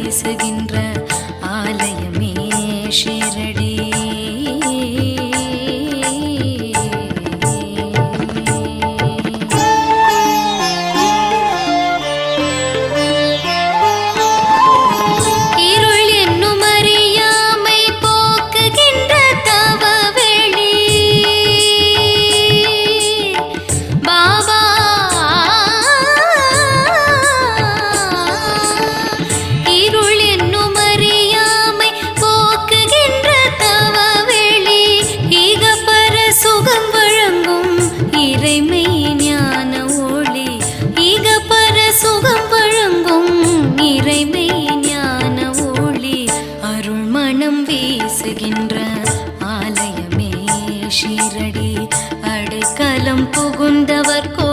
வீசுகின்ற ஆலயமே ஷீரடி. ஆலயமே ஷீரடி அடைக்கலம் புகுந்தவர்கோ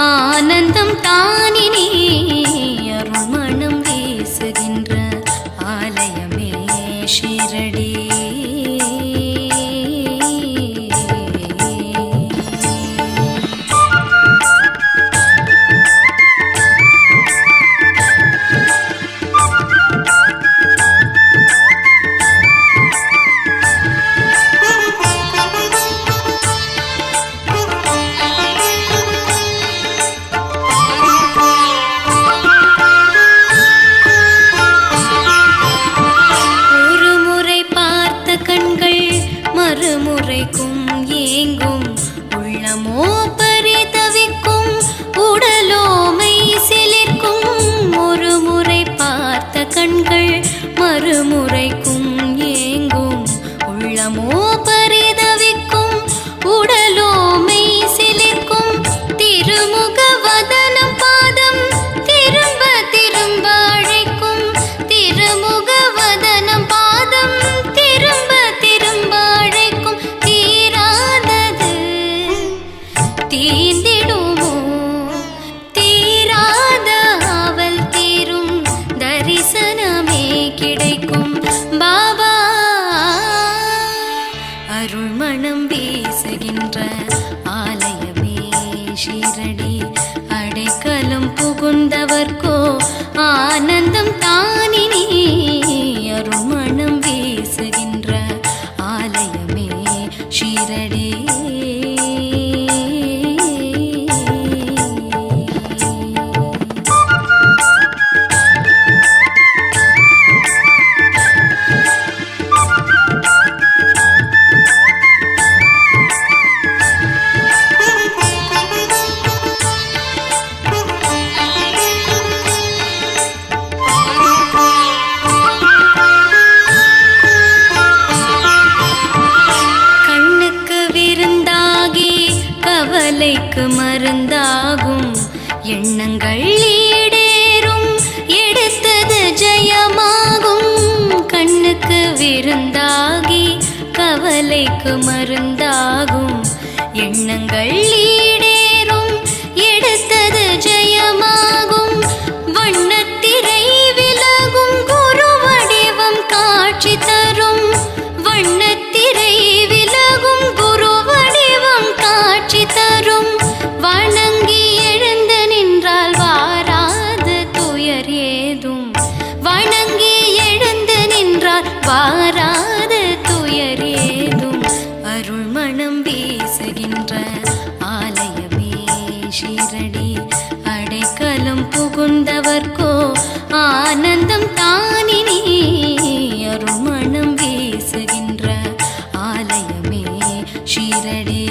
ஆனந்தம் தானினி. அருள்மணம் வீசுகின்ற ஆலயமே ஷீரடி. மறுமுறைக்கும் ஏங்கும் உள்ளமோ பரிதவிக்கும் உடலோமை சிலிர்க்கும். ஒரு முறை பார்த்த கண்கள் மறுமுறைக்கும் ஏங்கும் உள்ளமோ பரிதவிக்கும் உடலோமை சிலிர்க்கும். திருமுக வதனம் பாதம் திரும்ப திரும்ப அழைக்கும். திருமுக வதனம் பாதம் திரும்ப திரும்ப அழைக்கும். தீராதது தீந்திடுமோ தீராத அவள் தீரும் தரிசனமே கிடைக்கும். பாபா அருள்மணம் வீசுகின்ற ஆலயமே ஷீரடி அடைக்கலம் புகுந்தவர்கோ ஆனந்தம் தானினி. அருள்மணம் வீசுகின்ற ஆலயமே ஷீரடி. கவலைக்கு மருந்தாகும் எண்ணங்கள் ஈடேறும் எடுத்தது ஜெயமாகும். கண்ணுக்கு விருந்தாகி கவலைக்கு மருந்தாகும் எண்ணங்கள் ஈடேறும் எடுத்தது ஜெயமாகும். வண்ணத்திரை விலகும் குரு வடிவம் காட்சி தரும். வண்ணத்திரை விலகும் குரு வடிவம் காட்சி தரும். வணங்கி எழுந்து நின்றால் வாராத துயர் ஏதும். வணங்கி எழுந்து நின்றால் வாராத துயர் ஏதும். அருள்மணம் வீசுகின்ற ஆலயமே ஷீரடி அடைக்கலம் புகுந்தவர்கோ ஆனந்தம் தானினி. அருள்மணம் வீசுகின்ற ஆலயமே ஷீரடி.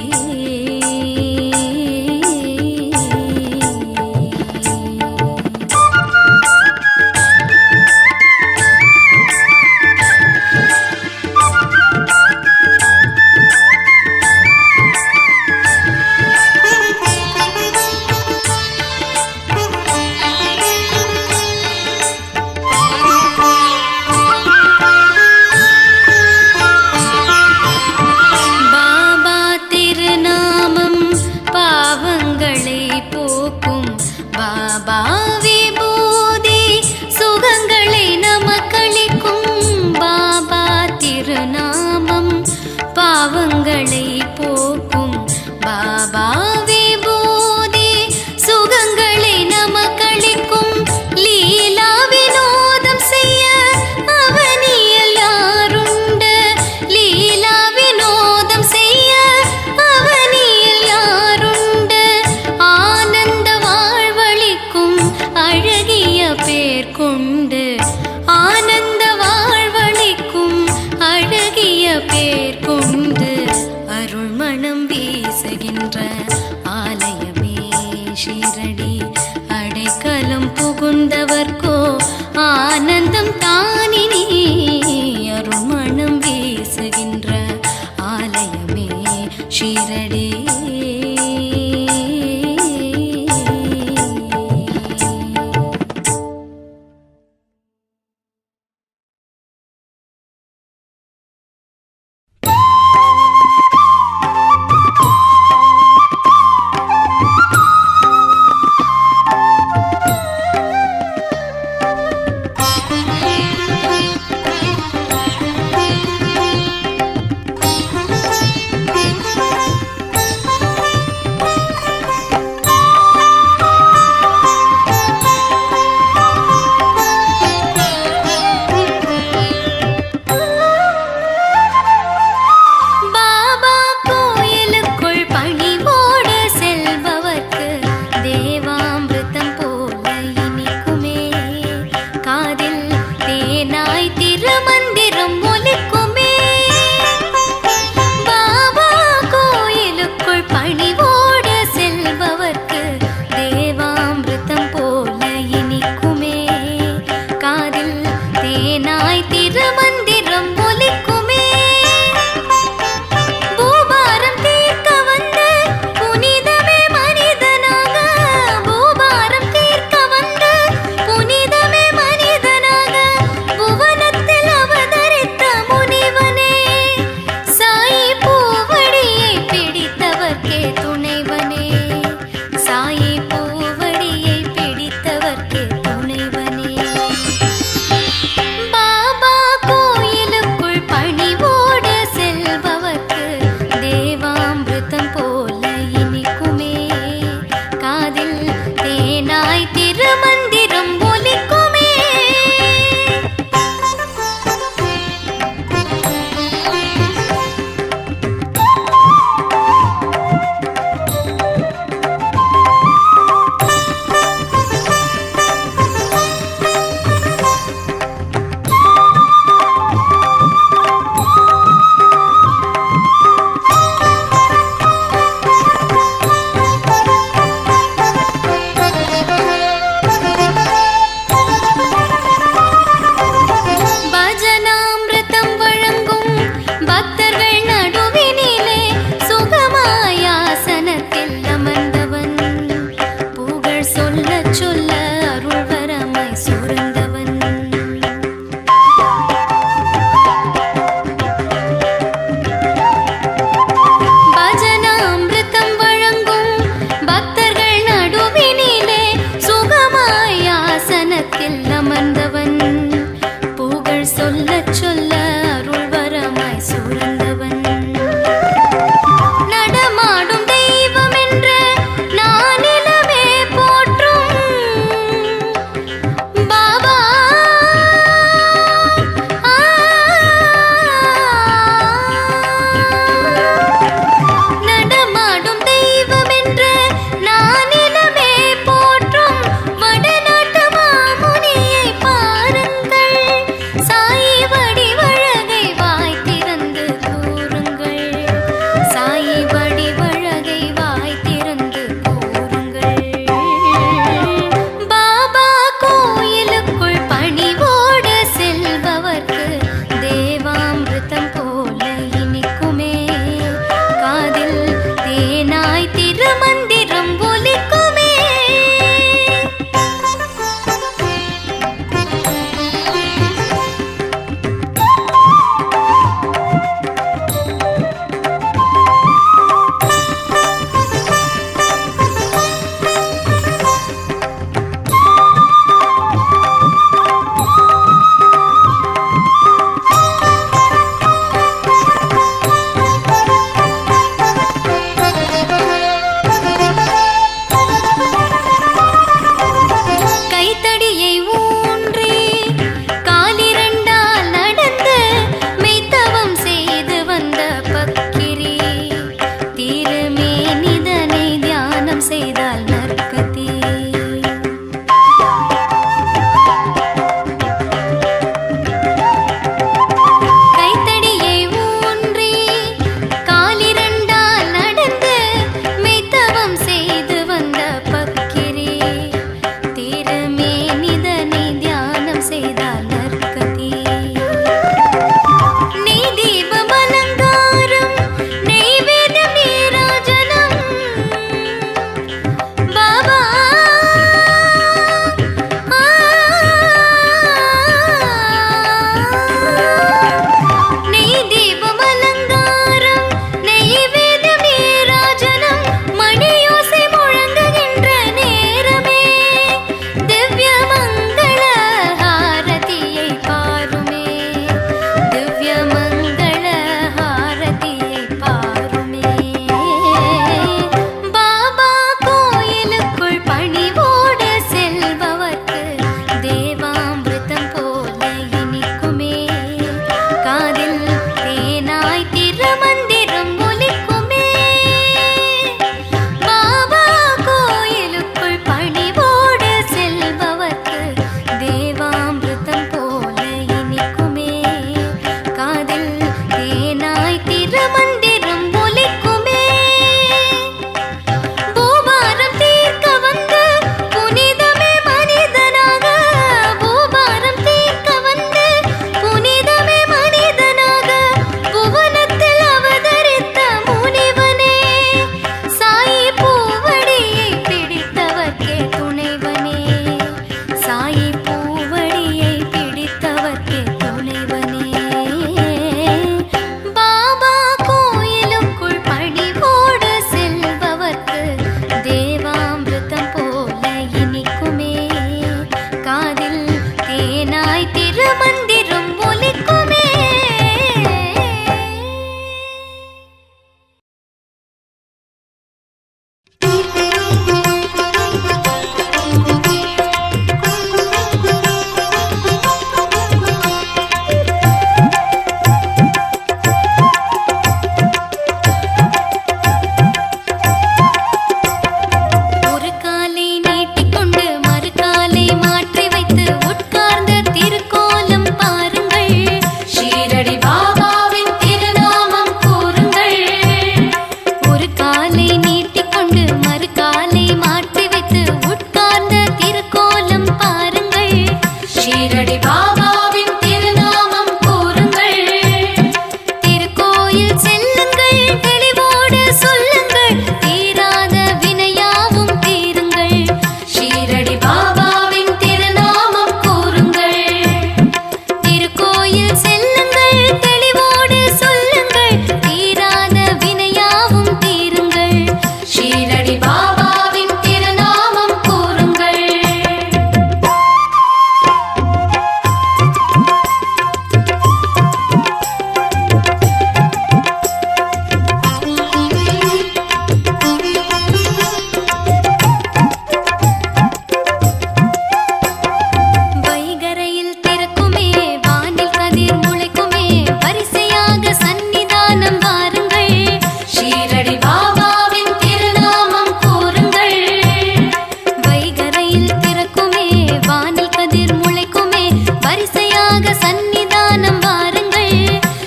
எங்க சந்நிதானம் வாருங்கள்,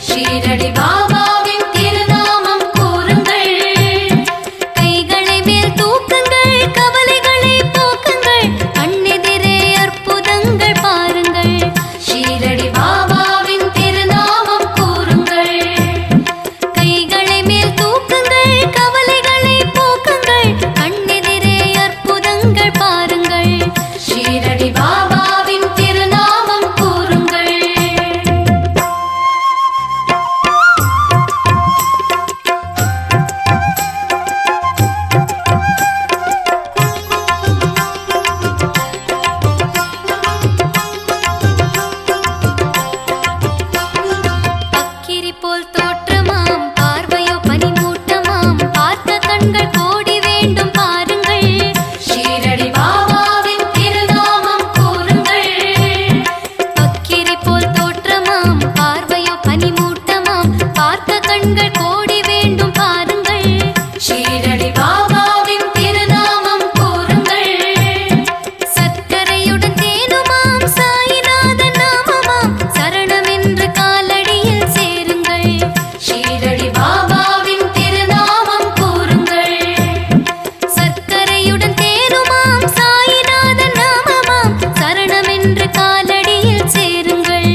ஷீரடி பாபாவின் திருநாமம் கூறுங்கள். கைகளை மேல் தூக்குங்கள், கவலைகளை போக்குங்கள், கண்ணெதிரே அற்புதங்கள் பாருங்கள், ஷீரடி பாபாவின் திருநாமம் கூறுங்கள். கைகளை மேல் தூக்குங்கள், கவலைகளை போக்குங்கள், கண்ணெதிரே அற்புதங்கள் பாருங்கள், ஷீரடி பாபாவின் திருநாமம் கூறுங்கள். அக்கிரி போல் தோற்றமாம், பார்வையோ பனிமூட்டமாம், பார்த்த கண்கள் கோடி வேண்டும் பாருங்கள், ஷீரடி பாபாவின் திருநாமம் கூறுங்கள். அக்கிரி போல் தோற்றமாம், பார்வையோ பனிமூட்டமாம், பார்த்த கண்கள் கோடி வேண்டும் பாருங்கள், ஷீரடி பாபாவின் திருநாமம் கூறுங்கள். சர்க்கரையுடன் தேனுமாம், சாயிநாதன் நாமமாம், சரணம் என்று காலடியில் சேருங்கள், ஷீரடி பாபாவின் திருநாமம் கூறுங்கள். சர்க்கரையுடன் தேனுமாம், சாயிநாதன் நாமமாம், சரணம் என்று காலடியில் சேருங்கள்,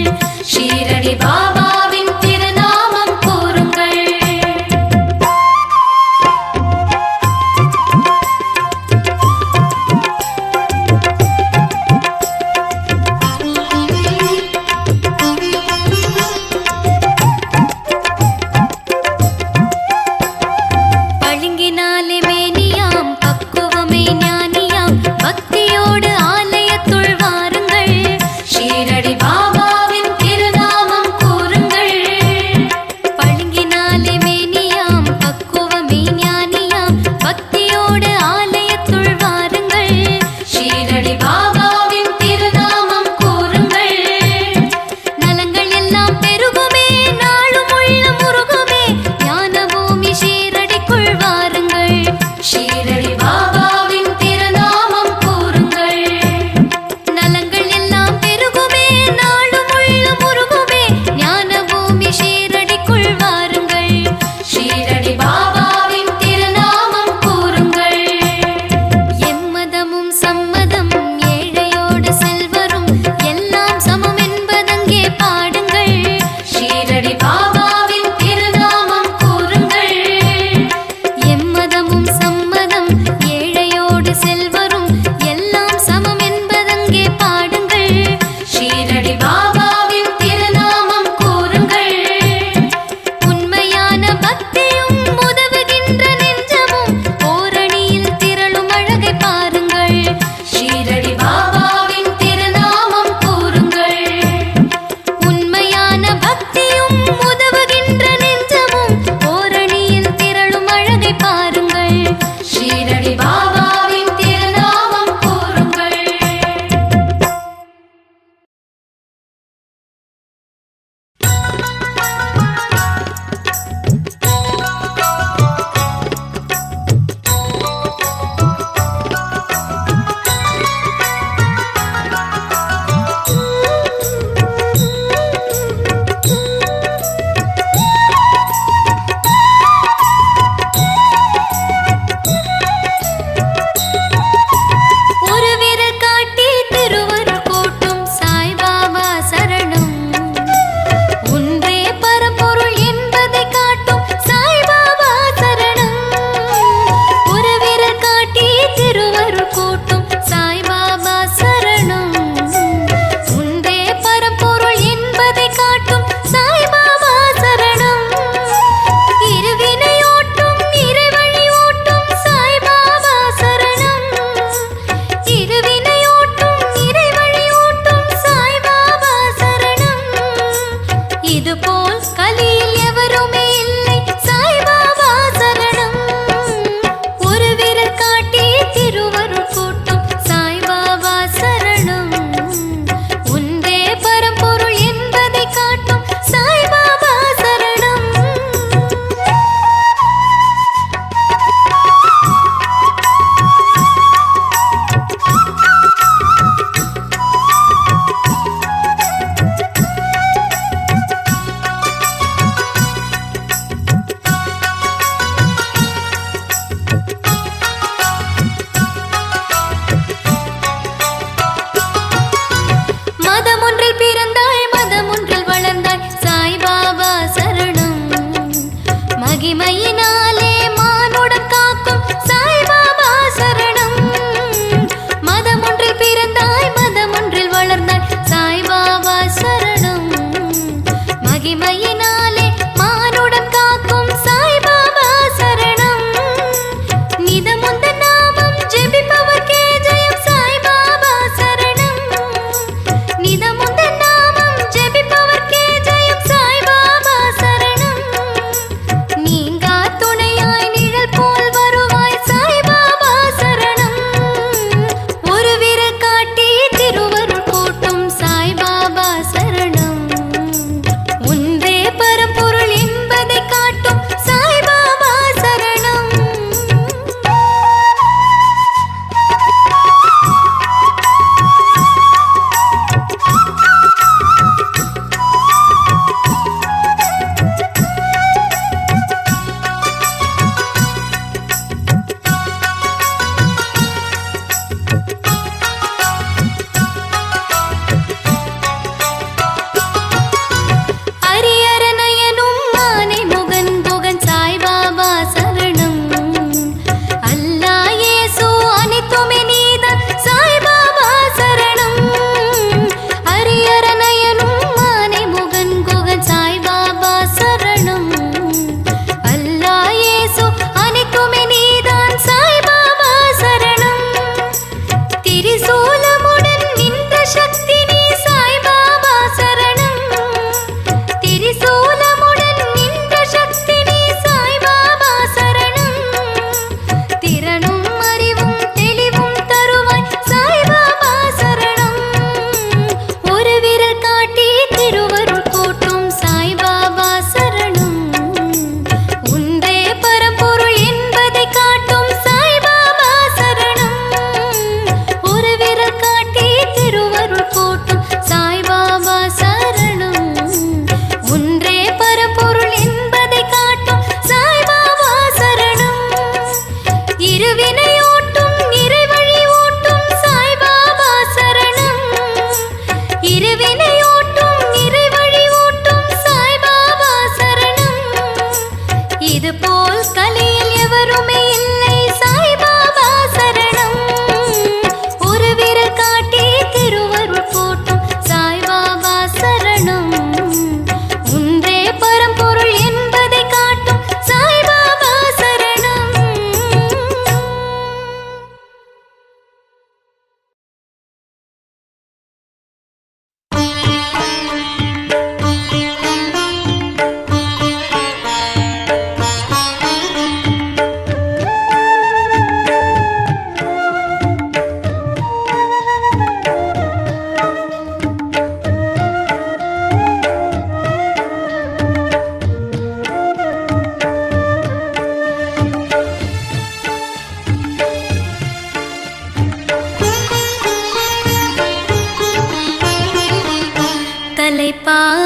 ஷீரடி பாபாவின் திருநாமம் கூறுங்கள்.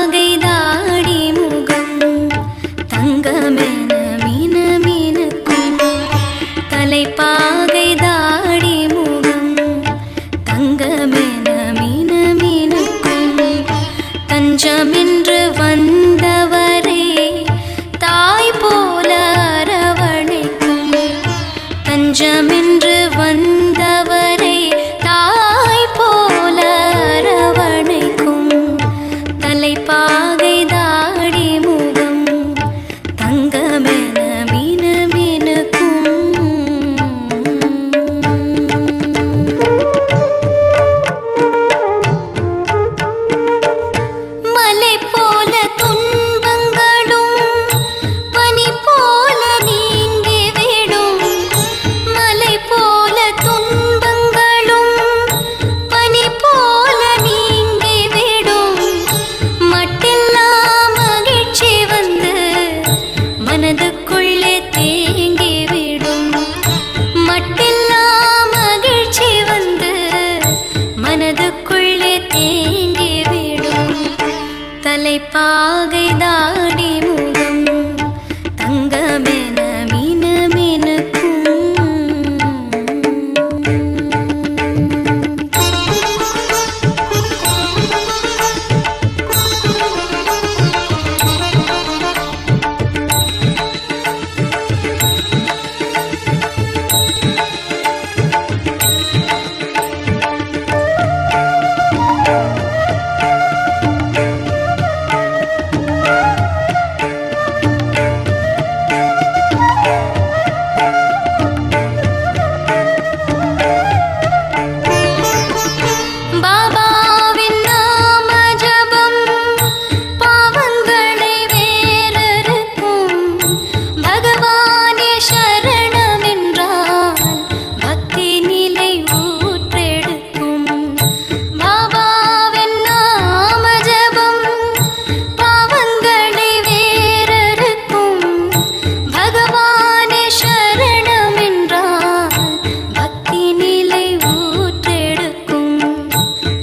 தலைப்பாகை தாடி முகம் தங்கமென மினுமினுக்கும் தலைப்பாகை தாடி முகம் தங்கமென மினுமினுக்கும் தஞ்சமென்று வந்தவரே தாய் போல அரவணைக்கும் தஞ்சமென்று வந்தவரே தாய் போல அரவணைக்கும் தலைப்பாகை தாடி முகம் தங்கமென மினுமினுக்கும் மலை போல துன்பங்களும் பனி போல நீங்கிவிடும் மலை போல துன்பங்களும் பனி போல நீங்கிவிடும் மட்டில்லா மகிழ்ச்சி வந்து மனதுக்குள்ளே தேங்கிவிடும் மட்டில்லா மகிழ்ச்சி வந்து மனதுக்குள்ளே தேங்கிவிடும் தலைப்பாகை தாடி முகம் தங்கமென மினுமினுக்கும் பாபாவின் நாம ஜபம் பாவங்களை வேறறுக்கும் பகவானே சரணமென்றால் பக்தி நிலை ஊற்றெடுக்கும் பாபாவின் நாம ஜபம் பாவங்களை வேறறுக்கும் பகவானே சரணமென்றால் பக்தி நிலை ஊற்றெடுக்கும்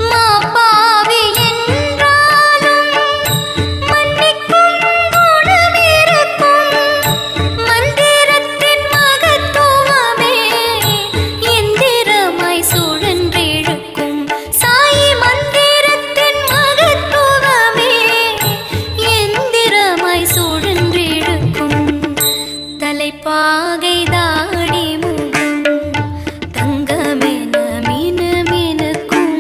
மாபாவி என்றாலும் மன்னிக்கும் குணமிருக்கும் மந்திரத்தின் மகத்துவமே எந்திரமாய் சுழன்றிழுக்கும் சாயி மந்திரத்தின் மகத்துவமே எந்திரமாய் சுழன்றிழுக்கும் தலைப்பாகை தாடி முகம் தங்கமென மினுமினுக்கும்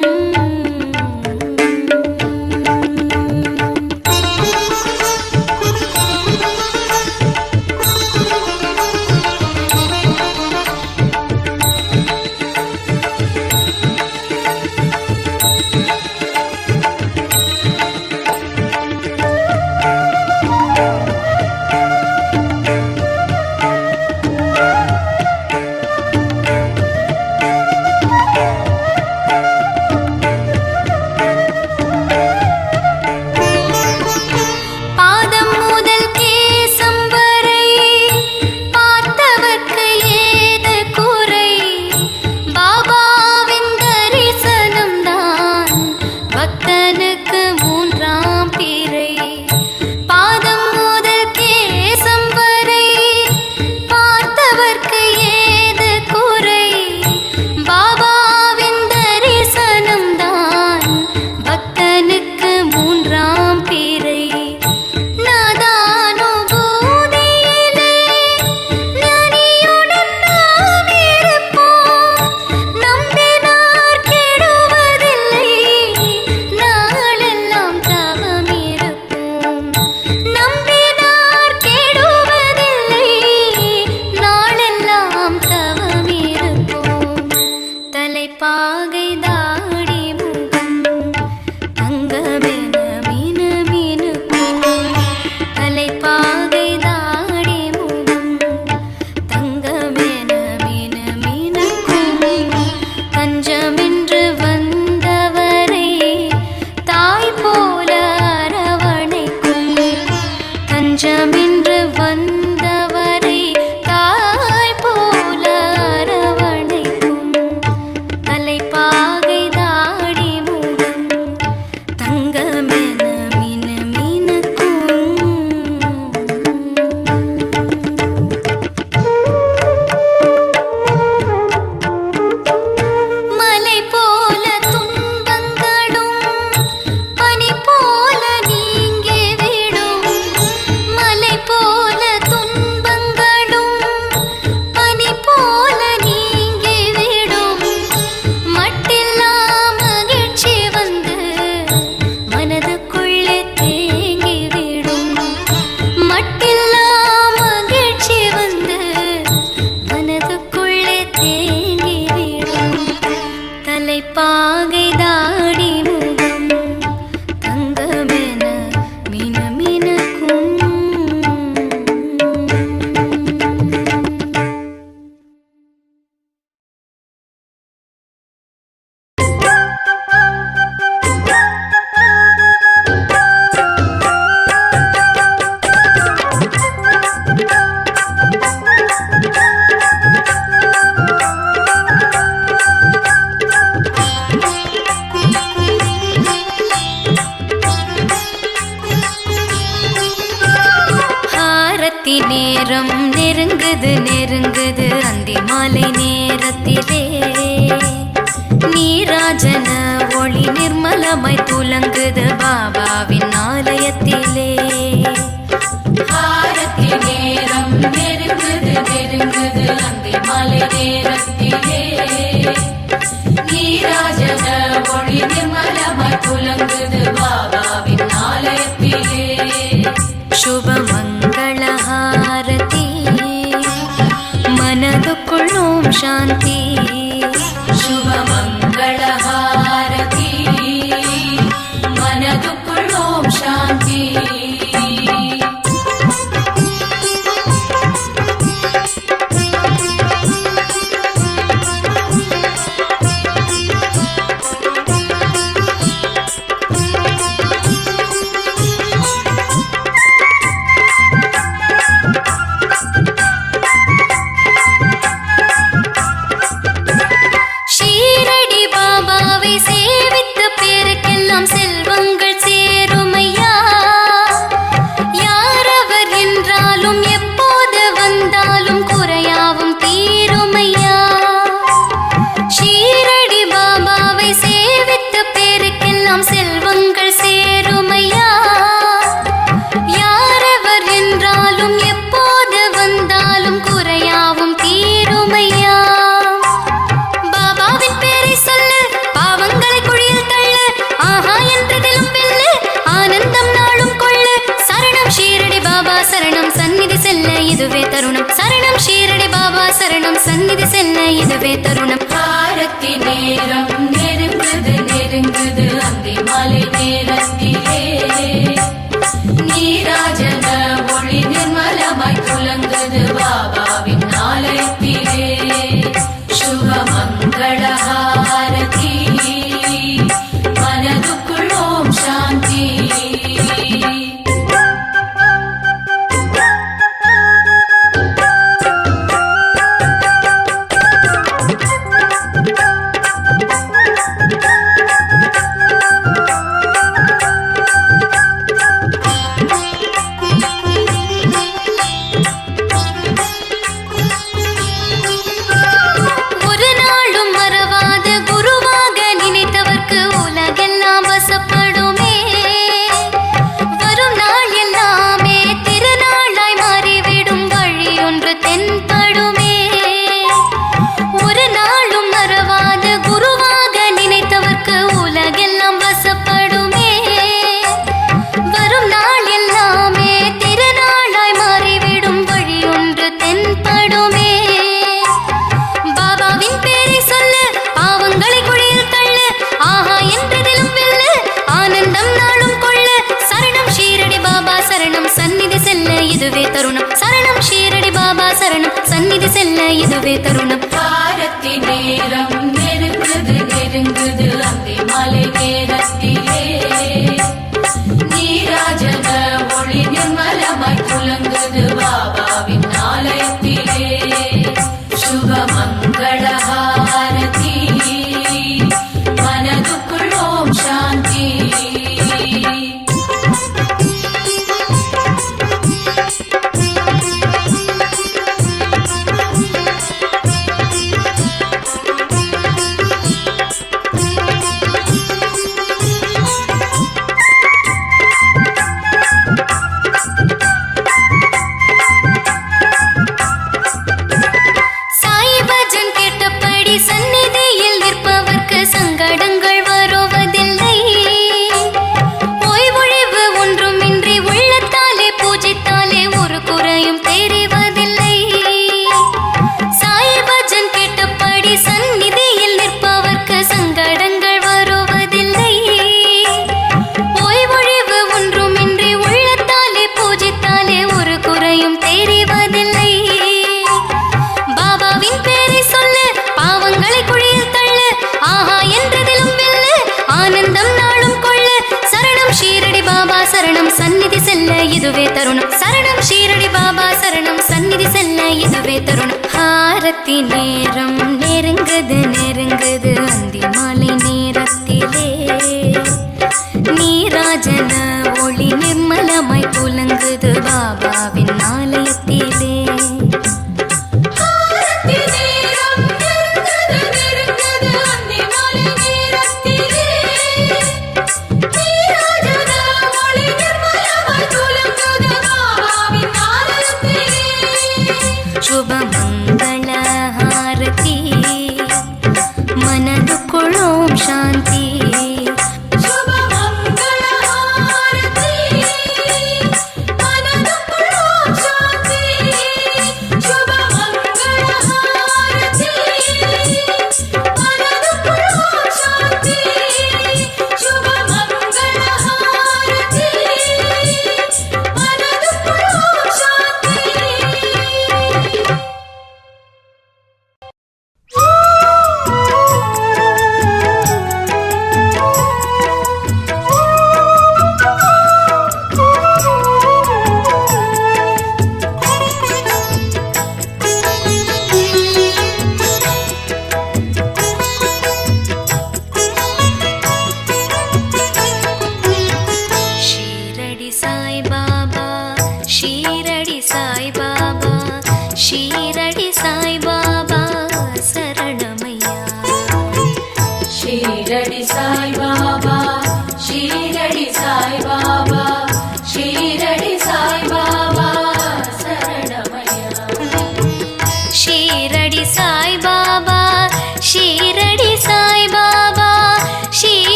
பாதம் முதல் கேசம் வரை பார்த்தவர்க்கு ஏது குறை பாபாவின் தரிசனம்தான் பக்தனுக்கு மூன்றாம் பிறை பாதம் முதல் கேசம் வரை பார்த்தவர்க்கு ஏது குறை பாபாவின் தரிசனம்தான் பக்தனுக்கு மூன்றாம் பிறை நாதானுபூதியிலே ஞானியுடன் நாம் இருப்போம் நம்பினார் கெடுவதில்லை நாளெல்லாம் தவம் இருப்போம் நம்பினார் கெடுவதில்லை நாளெல்லாம் தவம் இருப்போம் தலைப்பாகை தாடி முகம் தங்கமென மினுமினுக்கும் தலைப்பாகை தாடி முகம் தங்கமென மினுமினுக்கும் தஞ்சமென்று வந்தவரே தாய் போல அரவணைக்கும் தஞ்சமென்று வந்தவரே தாய் போல அரவணைக்கும் தலைப்பாகை தாடி முகம் தங்கமென மினுமினுக்கும் வாரத்தி நேரம் நெருங்குது நெருங்குது அந்தி மாலை நேரத்திலே நீராஜன ஒளி நிர்மலமாய் துலங்குது பாபாவின் ஆலயத்திலே. வாரத்தி நேரம் நெருங்குது நெருங்குது அந்தி மாலை நேரத்திலே நீராஜன ஒளி நிர்மலமாய் துலங்குது பாபாவின் ஆலயத்திலே. ಶುಭ ಮಂಗಳ ಹಾರತಿ ಮನದುಕ್ಕುள் ಓಂ ಶಾಂತಿ. ಶುಭ ಮಂಗಳ ಹಾರತಿ ಮನದುಕ್ಕುள் ಓಂ ಶಾಂತಿ. இதுவே தருணம் சரணம் ஷீரடி பாபா சரணம் சந்நிதி செல்ல இதுவே தருணம். வாரத்தி நேரம் நெருங்குது நெருங்குது அந்தி மாலை நேரத்திலே நீராஜன ஒளி நிர்மலமாய் துலங்குது பாபாவின் ஆலயத்திலே. சுப மங்கள ஹாரதி மனதுக்குள் ஓம் சாந்தி. இதுவே தருணம் சரணம் ஷீரடி பாபா சரணம் சந்நிதி செல்ல இதுவே தருணம். வாரத்தி நேரம் நெருங்குது நெருங்குது அந்தி மாலை நேரத்திலே நீராஜன ஒளி நிர்மலமாய் துலங்குது பாபாவின் ஆலயத்திலே. சுப மங்கள ஹாரதி மனதுக்குள் ஓம் சாந்தி. சந்நிதியில் நிற்பவர்க்கு சங்கடங்கள் வருவதில்லை. ஓய்வொழிவு ஒன்றுமின்றி உள்ளத்தாலே பூஜித்தாலே ஒரு குறையும் தெரிவதில்லை. சாய் பஜன் கேட்டபடி சந்நிதியில் நிற்பவர்க்கு சங்கடங்கள் வருவதில்லை. ஓய்வொழிவு ஒன்றுமின்றி உள்ளத்தாலே பூஜித்தாலே ஒரு குறையும் தெரிவதில்லை. பாபாவின் பேரை சொல்லு பாவங்களை குழியில் தள்ளு ஆஹா என்றதிலும் வெல்லு ஆனந்தம் நாளும் கொள்ளு. சரணம் ஷீரடி பாபா சரணம் சந்நிதி செல்ல இதுவே தருணம் சரணம் ஷீரடி பாபா சரணம் சந்நிதி செல்ல இதுவே தருணம். ஹாரத்தி நேரம் நெருங்குது நெருங்குது அந்தி மாலை நேரத்திலே நீராஜன ஒளி நிர்மலமாய் துலங்குது பாபாவின் ஆலயத்திலே.